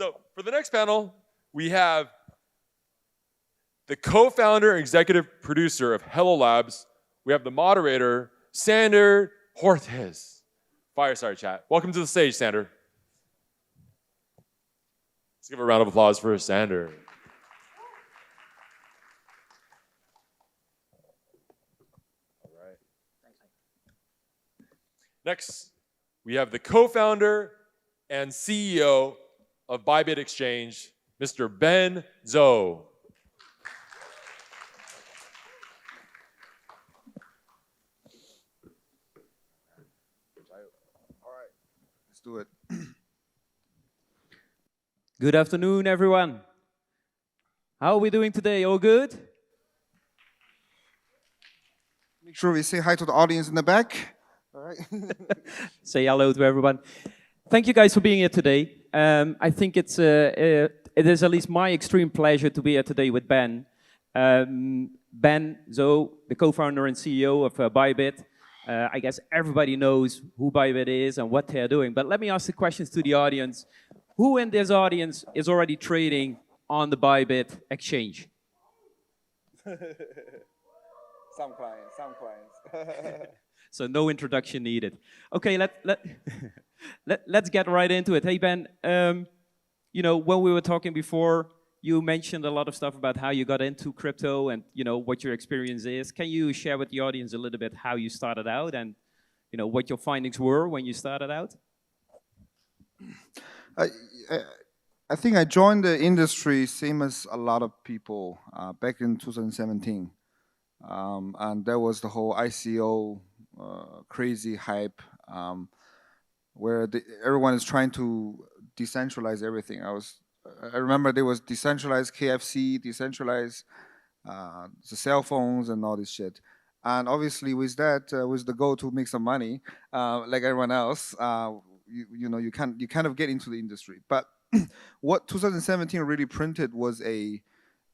So for the next panel, we have the co-founder and executive producer of Hello Labs. We have the moderator, Sander Hortes. Fireside chat. Welcome to the stage, Sander. Let's give a round of applause for Sander. All right. Next, we have the co-founder and CEO of Bybit Exchange, Mr. Ben Zhou. Let's do it. Good afternoon, everyone. How are we doing today? All good? Make sure we say hi to the audience in the back. All right. Say hello to everyone. Thank you guys for being here today. I think it is at least my extreme pleasure to be here today with Ben. Ben Zhou, the co-founder and CEO of Bybit. I guess everybody knows who Bybit is and what they're doing. But let me ask the questions to the audience. Who in this audience is already trading on the Bybit exchange? Some clients. So no introduction needed. Okay, let's get right into it. Hey Ben, you know, when we were talking before, you mentioned a lot of stuff about how you got into crypto and what your experience is. Can you share with the audience a little bit how you started out and what your findings were when you started out? I think I joined the industry same as a lot of people back in 2017, and there was the whole ICO crazy hype where everyone is trying to decentralize everything. I remember there was decentralized KFC, decentralized the cell phones and all this shit. And obviously with that, with the goal to make some money, like everyone else, you kind of get into the industry. But what 2017 really printed was a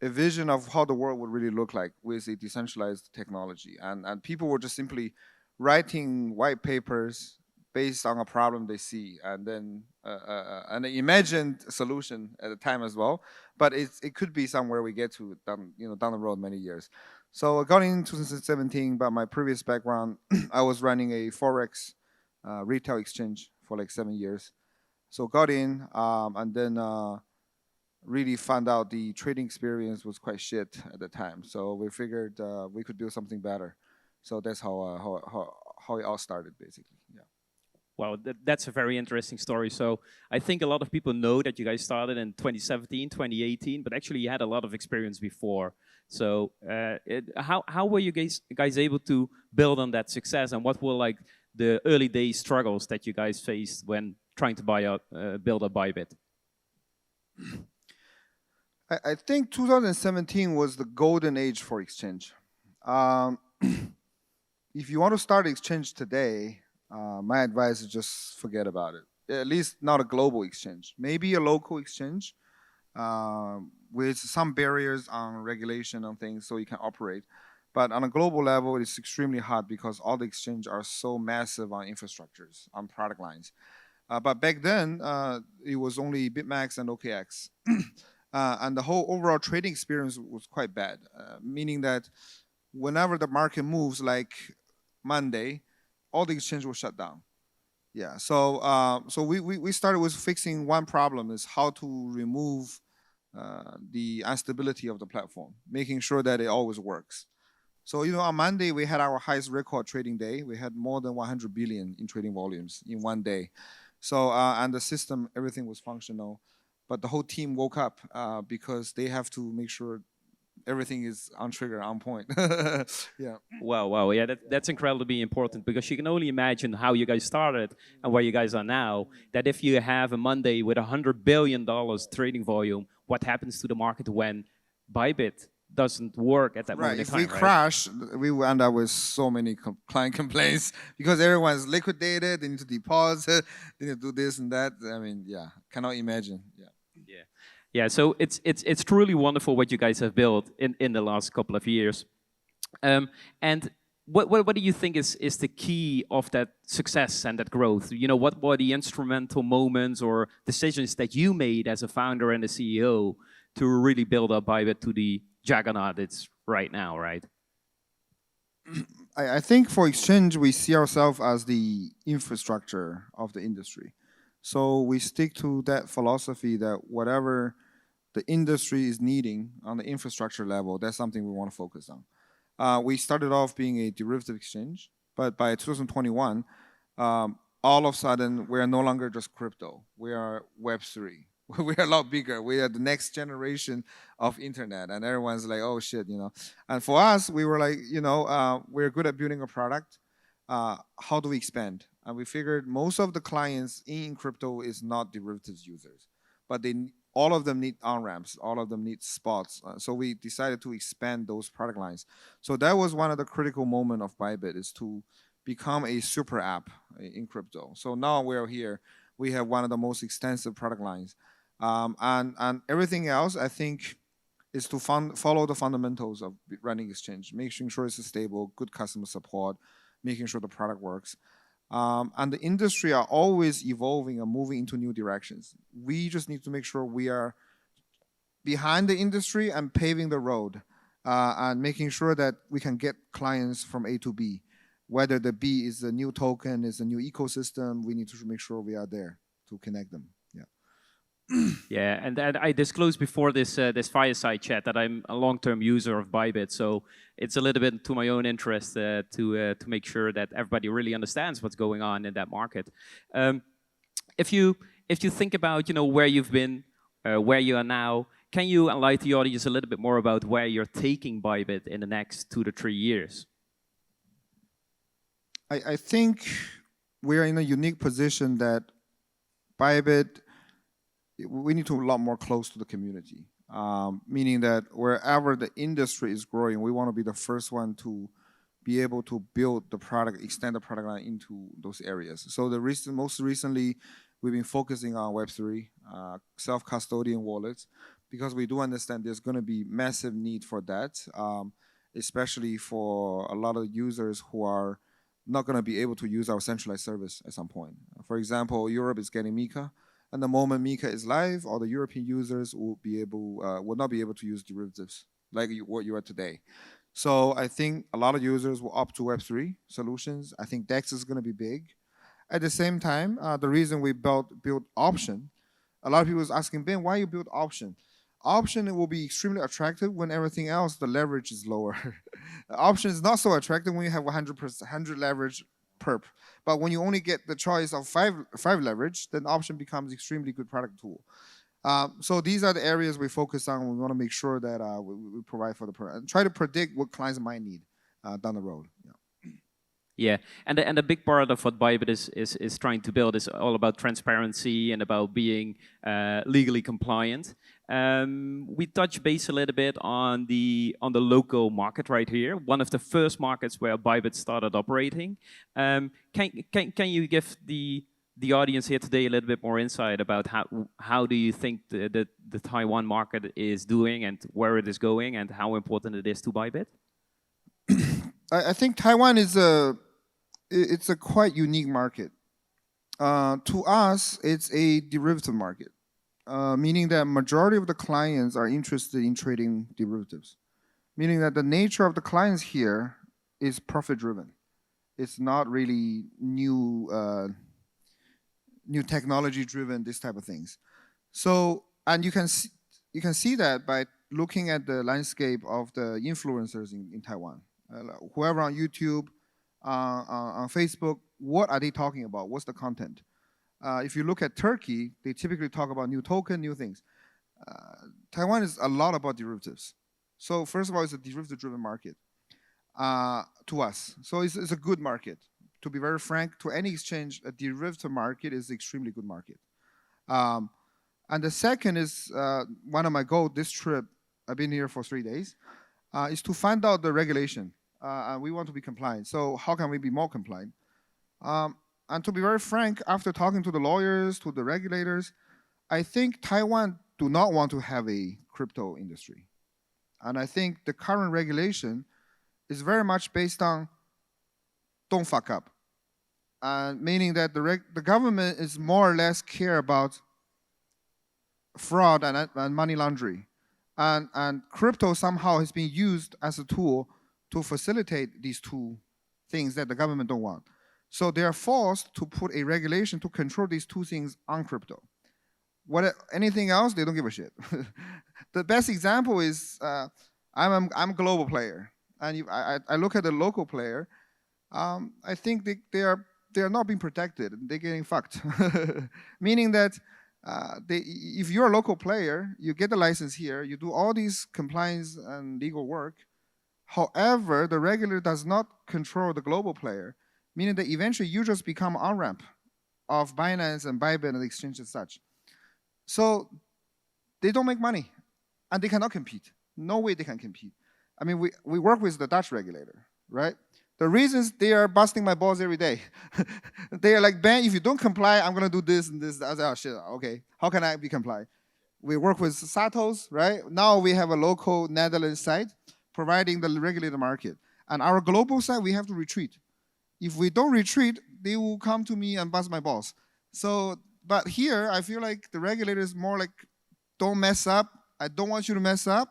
vision of how the world would really look like with a decentralized technology. And people were just simply writing white papers based on a problem they see, and then an imagined solution at the time as well. But it could be somewhere we get to down the road many years. So I got in 2017, but my previous background, I was running a Forex retail exchange for like 7 years. So got in, and then really found out the trading experience was quite shit at the time. So we figured we could do something better. So that's how it all started, basically. Yeah. Wow, that's a very interesting story. So I think a lot of people know that you guys started in 2017, 2018, but actually you had a lot of experience before. So how were you guys able to build on that success, and what were like the early day struggles that you guys faced when trying to build a Bybit? I think 2017 was the golden age for exchange. If you want to start exchange today, my advice is just forget about it. At least not a global exchange. Maybe a local exchange with some barriers on regulation and things so you can operate. But on a global level, it's extremely hard because all the exchanges are so massive on infrastructures, on product lines. But back then, it was only BitMax and OKX. And the whole overall trading experience was quite bad, meaning that whenever the market moves, like Monday, all the exchange will shut down. Yeah, so we started with fixing one problem, is how to remove the instability of the platform, making sure that it always works. So on Monday we had our highest record trading day. We had more than 100 billion in trading volumes in one day. So and the system, everything was functional, but the whole team woke up because they have to make sure everything is on trigger, on point. Yeah. Wow. Yeah, that's incredibly important, because you can only imagine how you guys started and where you guys are now. That if you have a Monday with $100 billion trading volume, what happens to the market when Bybit doesn't work at that moment in time, If we crash, we will end up with so many client complaints because everyone's liquidated, they need to deposit, they need to do this and that. I mean, yeah, cannot imagine. Yeah, so it's truly wonderful what you guys have built in the last couple of years. And what do you think is the key of that success and that growth? You know, what were the instrumental moments or decisions that you made as a founder and a CEO to really build up Bybit to the juggernaut it's right now, right? I think for exchange, we see ourselves as the infrastructure of the industry. So we stick to that philosophy that whatever the industry is needing on the infrastructure level, that's something we want to focus on. We started off being a derivative exchange, but by 2021, all of a sudden, we are no longer just crypto. We are Web3. We are a lot bigger. We are the next generation of internet, and everyone's like, oh shit, you know. And for us, we were like, you know, we're good at building a product. How do we expand? And we figured most of the clients in crypto is not derivatives users, but all of them need on-ramps, all of them need spots. So we decided to expand those product lines. So that was one of the critical moments of Bybit, is to become a super app in crypto. So now we're here. We have one of the most extensive product lines. And everything else, I think, is to follow the fundamentals of running exchange, making sure it's stable, good customer support, making sure the product works. And the industry are always evolving and moving into new directions. We just need to make sure we are behind the industry and paving the road, and making sure that we can get clients from A to B. Whether the B is a new token, is a new ecosystem, we need to make sure we are there to connect them. Yeah, and I disclosed before this fireside chat that I'm a long-term user of Bybit, so it's a little bit to my own interest to make sure that everybody really understands what's going on in that market. If you think about, you know, where you've been, where you are now, can you enlighten the audience a little bit more about where you're taking Bybit in the next 2 to 3 years? I think we are in a unique position that Bybit, we need to be a lot more close to the community, meaning that wherever the industry is growing, we want to be the first one to be able to build the product, extend the product line into those areas. So most recently, we've been focusing on Web3, self-custodian wallets, because we do understand there's going to be massive need for that, especially for a lot of users who are not going to be able to use our centralized service at some point. For example, Europe is getting Mika. And the moment Mika is live, all the European users will not be able to use derivatives like what you are today. So I think a lot of users will opt to Web3 solutions. I think DEX is going to be big. At the same time, the reason we built option, a lot of people is asking, Ben, why you build option? Option will be extremely attractive when everything else, the leverage is lower. Option is not so attractive when you have 100 leverage perp. But when you only get the choice of five leverage, then option becomes extremely good product tool. So these are the areas we focus on. We want to make sure that we provide for the product and try to predict what clients might need down the road. Yeah, and a big part of what Bybit is trying to build is all about transparency and about being legally compliant. We touch base a little bit on the local market right here, one of the first markets where Bybit started operating. Can you give the audience here today a little bit more insight about how do you think the Taiwan market is doing and where it is going and how important it is to Bybit? I think Taiwan is it's a quite unique market. To us, it's a derivative market, meaning that majority of the clients are interested in trading derivatives, meaning that the nature of the clients here is profit-driven. It's not really new technology-driven, this type of things. So, and you can see that by looking at the landscape of the influencers in Taiwan. Whoever on YouTube, on Facebook, what are they talking about? What's the content? If you look at Turkey, they typically talk about new token, new things. Taiwan is a lot about derivatives. So first of all, it's a derivative-driven market to us. So it's a good market. To be very frank, to any exchange, a derivative market is an extremely good market. And the second is one of my goals this trip, I've been here for 3 days, is to find out the regulation. And we want to be compliant. So how can we be more compliant? And to be very frank, after talking to the lawyers, to the regulators, I think Taiwan do not want to have a crypto industry. And I think the current regulation is very much based on don't fuck up. Meaning that the government is more or less care about fraud and money laundering. And crypto somehow has been used as a tool to facilitate these two things that the government don't want. So they are forced to put a regulation to control these two things on crypto. Anything else, they don't give a shit. The best example is I'm a global player, and I look at the local player. I think they are not being protected. They're getting fucked. Meaning that if you're a local player, you get the license here, you do all these compliance and legal work. However, the regulator does not control the global player, meaning that eventually you just become on-ramp of Binance and Bybit and the exchange and such. So they don't make money, and they cannot compete. No way they can compete. I mean, we work with the Dutch regulator, right? The reasons they are busting my balls every day. They are like, Ben, if you don't comply, I'm gonna do this and this. I was like, oh shit, okay. How can I be comply? We work with Satos, right? Now we have a local Netherlands site providing the regulated market. And our global side, we have to retreat. If we don't retreat, they will come to me and bust my balls. So, but here, I feel like the regulator is more like, don't mess up. I don't want you to mess up.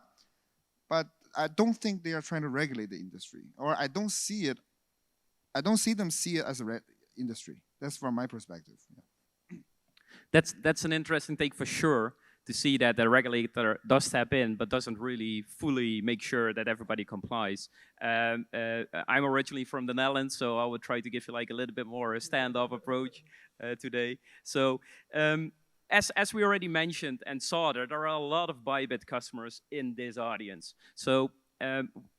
But I don't think they are trying to regulate the industry. Or I don't see it. I don't see them see it as a industry. That's from my perspective. Yeah. That's an interesting take for sure, to see that the regulator does step in, but doesn't really fully make sure that everybody complies. I'm originally from the Netherlands, so I would try to give you like a little bit more a stand-up approach today. So as we already mentioned and saw, there are a lot of Bybit customers in this audience. So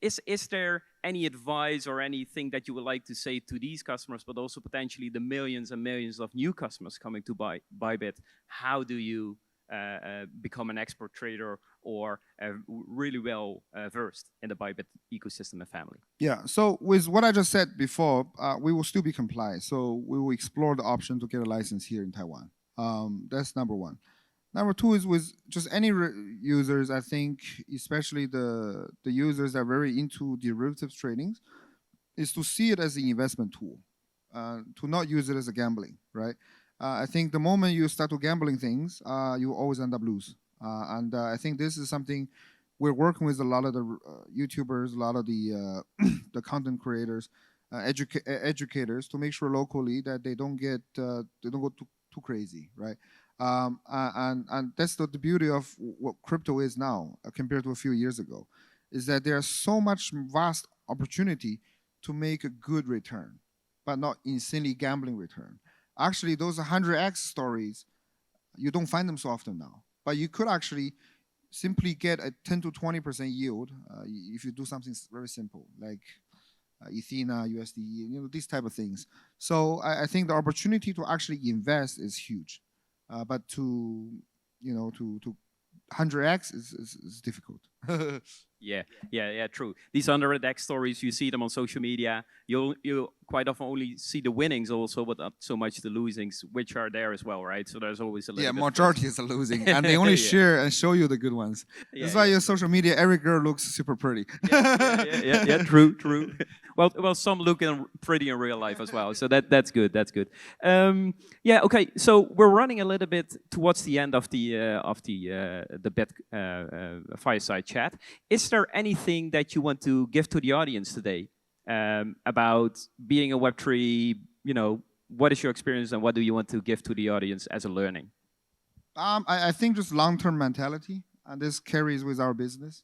is there any advice or anything that you would like to say to these customers, but also potentially the millions and millions of new customers coming to Bybit? How do you become an expert trader or really well versed in the Bybit ecosystem and family? Yeah, so with what I just said before, we will still be compliant. So we will explore the option to get a license here in Taiwan. That's number one. Number two is with just any users, I think, especially the users that are very into derivatives trading, is to see it as an investment tool, to not use it as a gambling, right? I think the moment you start to gambling things, you always end up lose. And I think this is something we're working with a lot of the YouTubers, a lot of the the content creators, educators to make sure locally that they don't go too crazy, right? And that's the beauty of what crypto is now compared to a few years ago, is that there's so much vast opportunity to make a good return, but not insanely gambling return. Actually, those 100x stories, you don't find them so often now. But you could actually simply get a 10 to 20% yield if you do something very simple, like Ethena, USDE, these type of things. So I think the opportunity to actually invest is huge. But to 100x is difficult. Yeah, true. These 100x stories, you see them on social media. You quite often only see the winnings also, but not so much the losings, which are there as well, right? So there's always a little bit. Majority is a losing, and they only share and show you the good ones. That's why your social media, every girl looks super pretty. Yeah, true. Well, some look pretty in real life as well, so that's good. Yeah, okay. So we're running a little bit towards the end of the bit fireside chat. Is there anything that you want to give to the audience today about being a Web3? What is your experience and what do you want to give to the audience as a learning? I think just long-term mentality, and this carries with our business.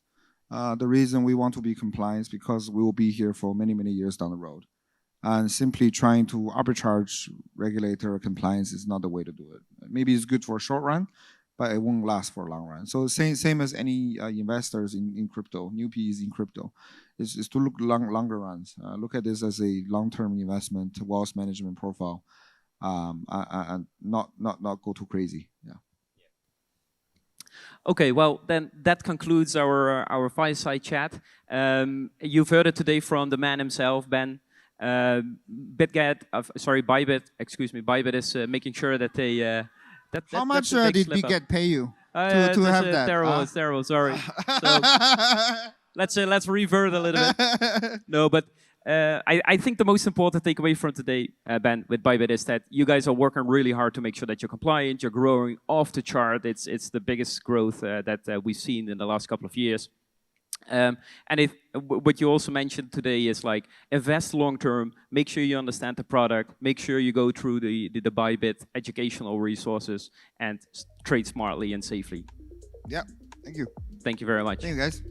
The reason we want to be compliant is because we will be here for many, many years down the road. And simply trying to arbitrage regulator compliance is not the way to do it. Maybe it's good for a short run, but it won't last for a long run. So same as any investors in crypto, newbies in crypto, is to look longer runs. Look at this as a long-term investment, wealth management profile, and not go too crazy. Yeah. Okay, well then that concludes our fireside chat. You've heard it today from the man himself, Ben. Bybit is making sure that they. How much did Bitget pay you to have that? It's terrible. Sorry. So, let's revert a little bit. No, but I think the most important takeaway from today, Ben, with Bybit is that you guys are working really hard to make sure that you're compliant, you're growing off the chart. It's the biggest growth that we've seen in the last couple of years. And what you also mentioned today is like invest long term, make sure you understand the product, make sure you go through the Bybit educational resources and trade smartly and safely. Yeah, thank you. Thank you very much. Thank you, guys.